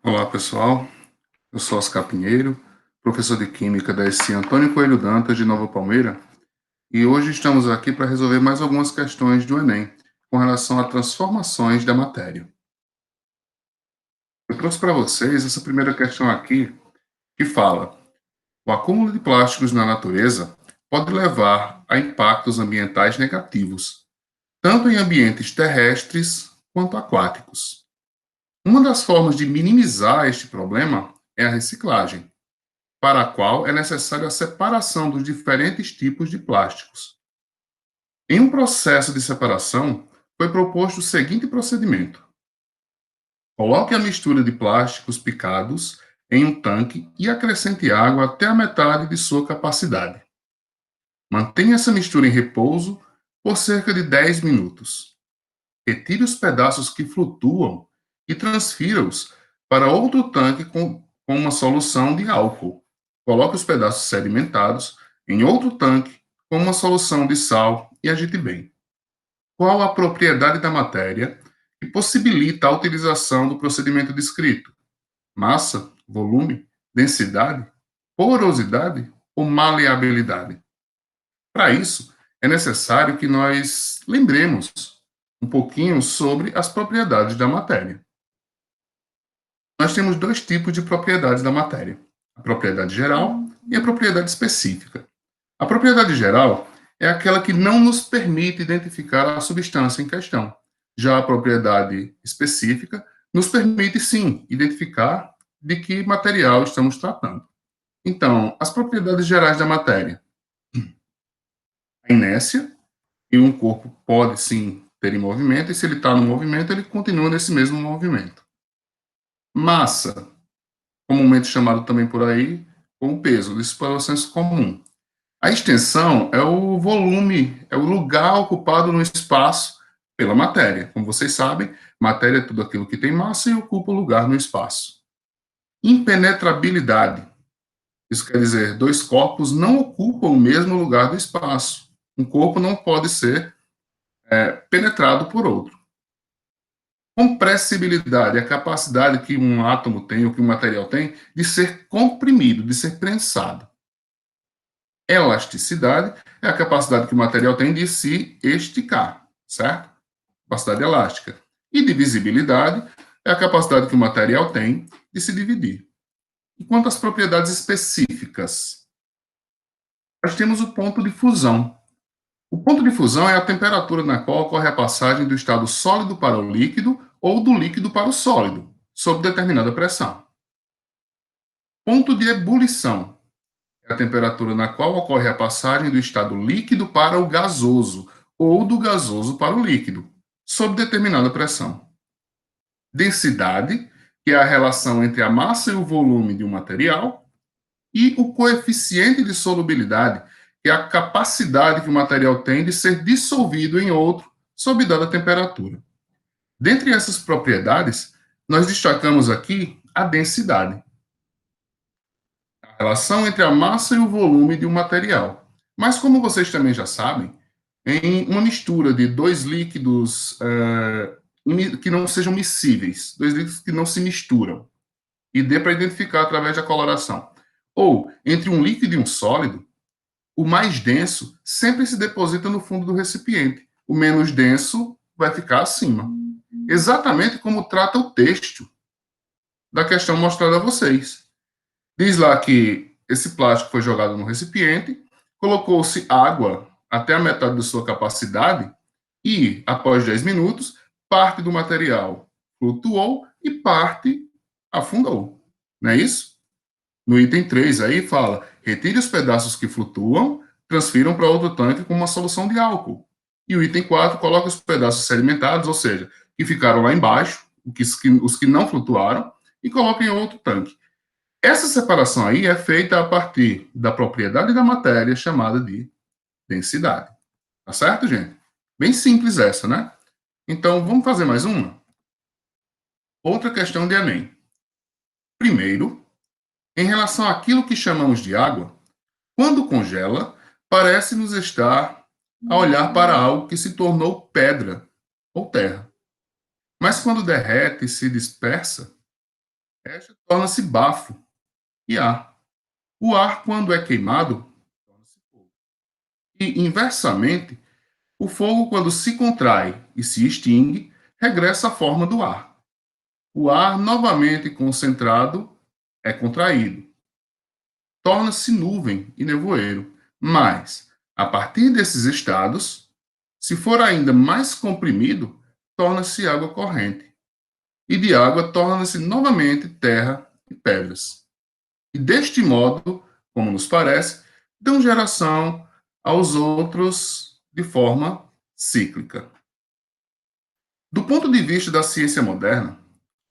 Olá, pessoal. Eu sou Oscar Pinheiro, professor de Química da ESI Antônio Coelho Dantas, de Nova Palmeira, e hoje estamos aqui para resolver mais algumas questões do Enem, com relação a transformações da matéria. Eu trouxe para vocês essa primeira questão aqui, que fala: o acúmulo de plásticos na natureza pode levar a impactos ambientais negativos, tanto em ambientes terrestres quanto aquáticos. Uma das formas de minimizar este problema é a reciclagem, para a qual é necessária a separação dos diferentes tipos de plásticos. Em um processo de separação, foi proposto o seguinte procedimento: coloque a mistura de plásticos picados em um tanque e acrescente água até a metade de sua capacidade. Mantenha essa mistura em repouso por cerca de 10 minutos. Retire os pedaços que flutuam e transfira-os para outro tanque com uma solução de álcool. Coloque os pedaços sedimentados em outro tanque com uma solução de sal e agite bem. Qual a propriedade da matéria que possibilita a utilização do procedimento descrito? Massa, volume, densidade, porosidade ou maleabilidade? Para isso, é necessário que nós lembremos um pouquinho sobre as propriedades da matéria. Nós temos dois tipos de propriedades da matéria: a propriedade geral e a propriedade específica. A propriedade geral é aquela que não nos permite identificar a substância em questão. Já a propriedade específica nos permite, sim, identificar de que material estamos tratando. Então, as propriedades gerais da matéria: a inércia, e um corpo pode, sim, ter em movimento, e se ele está no movimento, ele continua nesse mesmo movimento. Massa, comumente chamado também por aí como peso, isso para o senso comum. A extensão é o volume, é o lugar ocupado no espaço pela matéria. Como vocês sabem, matéria é tudo aquilo que tem massa e ocupa o lugar no espaço. Impenetrabilidade. Isso quer dizer, dois corpos não ocupam o mesmo lugar do espaço. Um corpo não pode ser penetrado por outro. Compressibilidade é a capacidade que um átomo tem, ou que um material tem, de ser comprimido, de ser prensado. Elasticidade é a capacidade que o material tem de se esticar, certo? Capacidade elástica. E divisibilidade é a capacidade que o material tem de se dividir. E quanto às propriedades específicas, nós temos o ponto de fusão. O ponto de fusão é a temperatura na qual ocorre a passagem do estado sólido para o líquido ou do líquido para o sólido, sob determinada pressão. Ponto de ebulição é a temperatura na qual ocorre a passagem do estado líquido para o gasoso ou do gasoso para o líquido, sob determinada pressão. Densidade, que é a relação entre a massa e o volume de um material, e o coeficiente de solubilidade, que é a capacidade que o material tem de ser dissolvido em outro sob dada temperatura. Dentre essas propriedades, nós destacamos aqui a densidade, a relação entre a massa e o volume de um material. Mas, como vocês também já sabem, em uma mistura de dois líquidos que não sejam miscíveis, dois líquidos que não se misturam, e dê para identificar através da coloração, ou entre um líquido e um sólido, o mais denso sempre se deposita no fundo do recipiente, o menos denso vai ficar acima. Exatamente como trata o texto da questão mostrada a vocês. Diz lá que esse plástico foi jogado no recipiente, colocou-se água até a metade da sua capacidade e, após 10 minutos, parte do material flutuou e parte afundou. Não é isso? No item 3 aí fala: retire os pedaços que flutuam, transfiram para outro tanque com uma solução de álcool. E o item 4 coloca os pedaços sedimentados, ou seja, que ficaram lá embaixo, os que não flutuaram, e coloca em outro tanque. Essa separação aí é feita a partir da propriedade da matéria chamada de densidade. Tá certo, gente? Bem simples essa, né? Então, vamos fazer mais uma? Outra questão de Enem. Primeiro, em relação àquilo que chamamos de água, quando congela, parece-nos estar a olhar para algo que se tornou pedra ou terra. Mas quando derrete e se dispersa, esta torna-se bafo e ar. O ar, quando é queimado, torna-se fogo. E, inversamente, o fogo, quando se contrai e se extingue, regressa à forma do ar. O ar, novamente concentrado, é contraído. Torna-se nuvem e nevoeiro. Mas, a partir desses estados, se for ainda mais comprimido, torna-se água corrente. E de água torna-se novamente terra e pedras. E deste modo, como nos parece, dão geração aos outros de forma cíclica. Do ponto de vista da ciência moderna,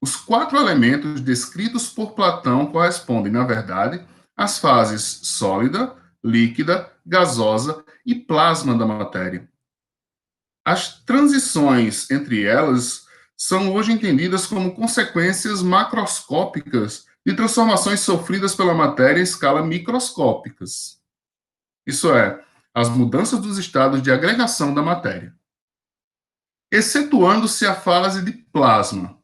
os quatro elementos descritos por Platão correspondem, na verdade, às fases sólida, líquida, gasosa e plasma da matéria. As transições entre elas são hoje entendidas como consequências macroscópicas de transformações sofridas pela matéria em escala microscópicas. Isso é, as mudanças dos estados de agregação da matéria. Excetuando-se a fase de plasma.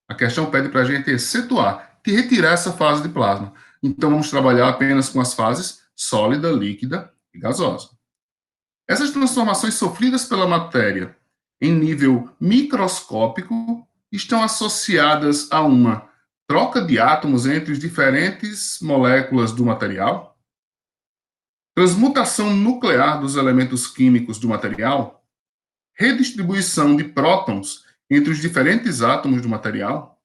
A questão pede para a gente excetuar, que retirar essa fase de plasma. Então, vamos trabalhar apenas com as fases sólida, líquida e gasosa. Essas transformações sofridas pela matéria em nível microscópico estão associadas a uma troca de átomos entre as diferentes moléculas do material, transmutação nuclear dos elementos químicos do material, redistribuição de prótons entre os diferentes átomos do material,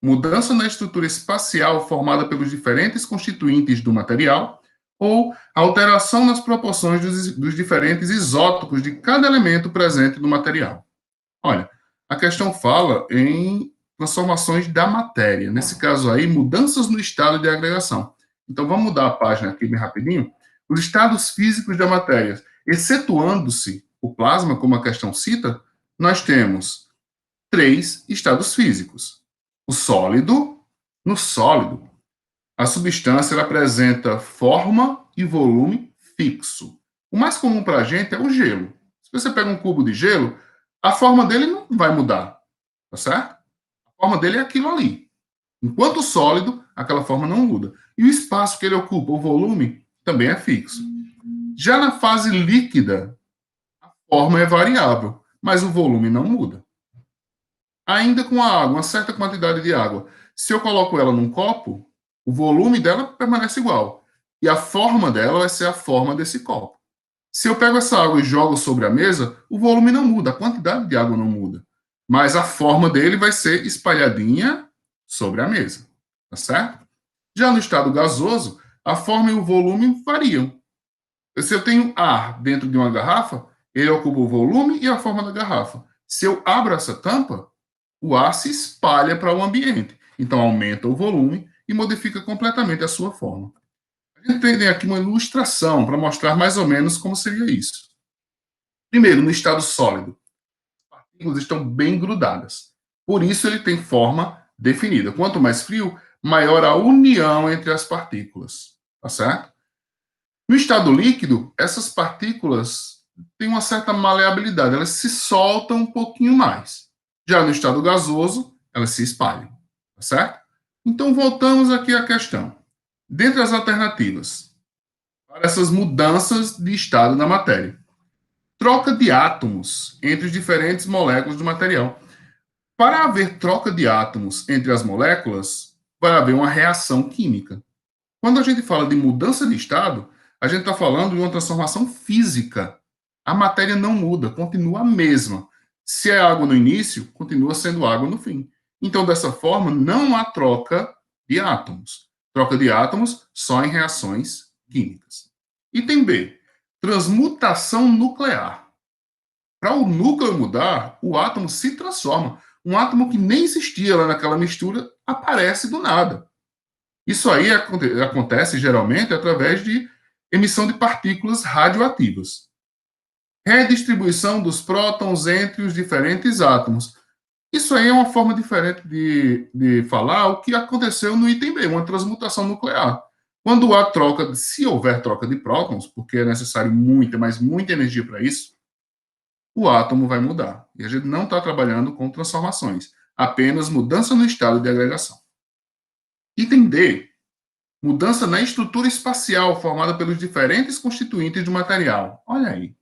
mudança na estrutura espacial formada pelos diferentes constituintes do material, ou alteração nas proporções dos diferentes isótopos de cada elemento presente no material. Olha, a questão fala em transformações da matéria, nesse caso aí, mudanças no estado de agregação. Então, vamos mudar a página aqui bem rapidinho. Os estados físicos da matéria, excetuando-se o plasma, como a questão cita, nós temos 3 estados físicos. O sólido, no sólido, a substância ela apresenta forma e volume fixo. O mais comum para a gente é o gelo. Se você pega um cubo de gelo, a forma dele não vai mudar, tá certo? A forma dele é aquilo ali. Enquanto sólido, aquela forma não muda. E o espaço que ele ocupa, o volume, também é fixo. Já na fase líquida, a forma é variável, mas o volume não muda. Ainda com a água, uma certa quantidade de água, se eu coloco ela num copo, o volume dela permanece igual. E a forma dela vai ser a forma desse copo. Se eu pego essa água e jogo sobre a mesa, o volume não muda, a quantidade de água não muda. Mas a forma dele vai ser espalhadinha sobre a mesa. Tá certo? Já no estado gasoso, a forma e o volume variam. Se eu tenho ar dentro de uma garrafa, ele ocupa o volume e a forma da garrafa. Se eu abro essa tampa, o ar se espalha para o ambiente. Então, aumenta o volume e modifica completamente a sua forma. A gente tem aqui uma ilustração para mostrar mais ou menos como seria isso. Primeiro, no estado sólido, as partículas estão bem grudadas. Por isso, ele tem forma definida. Quanto mais frio, maior a união entre as partículas. Tá certo? No estado líquido, essas partículas têm uma certa maleabilidade, elas se soltam um pouquinho mais. Já no estado gasoso, elas se espalham, tá certo? Então, voltamos aqui à questão. Dentre as alternativas para essas mudanças de estado na matéria, troca de átomos entre as diferentes moléculas do material. Para haver troca de átomos entre as moléculas, vai haver uma reação química. Quando a gente fala de mudança de estado, a gente está falando de uma transformação física. A matéria não muda, continua a mesma. Se é água no início, continua sendo água no fim. Então, dessa forma, não há troca de átomos. Troca de átomos só em reações químicas. Item B. Transmutação nuclear. Para o núcleo mudar, o átomo se transforma. Um átomo que nem existia lá naquela mistura aparece do nada. Isso aí acontece geralmente através de emissão de partículas radioativas. Redistribuição dos prótons entre os diferentes átomos. Isso aí é uma forma diferente de falar o que aconteceu no item B, uma transmutação nuclear. Quando há troca, se houver troca de prótons, porque é necessário muita, mas muita energia para isso, o átomo vai mudar. E a gente não está trabalhando com transformações, apenas mudança no estado de agregação. Item D. Mudança na estrutura espacial formada pelos diferentes constituintes do material. Olha aí.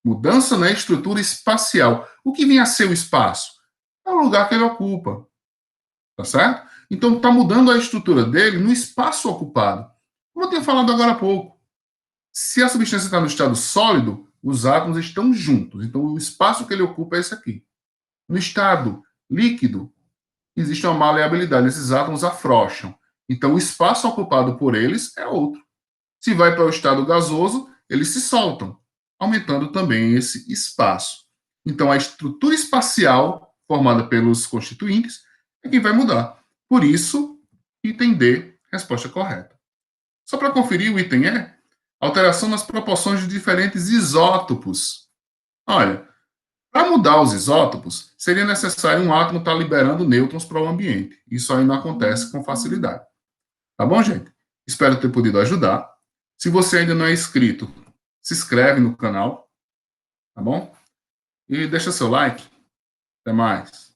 Mudança na estrutura espacial. O que vem a ser o espaço? É o lugar que ele ocupa. Tá certo? Então, está mudando a estrutura dele no espaço ocupado. Como eu tinha falado agora há pouco. Se a substância está no estado sólido, os átomos estão juntos. Então, o espaço que ele ocupa é esse aqui. No estado líquido, existe uma maleabilidade. Esses átomos afrouxam. Então, o espaço ocupado por eles é outro. Se vai para o estado gasoso, eles se soltam, aumentando também esse espaço. Então, a estrutura espacial formada pelos constituintes é quem vai mudar. Por isso, item D, resposta correta. Só para conferir, o item E, alteração nas proporções de diferentes isótopos. Olha, para mudar os isótopos, seria necessário um átomo estar liberando nêutrons para o ambiente. Isso aí não acontece com facilidade. Tá bom, gente? Espero ter podido ajudar. Se você ainda não é inscrito, se inscreve no canal, tá bom? E deixa seu like. Até mais.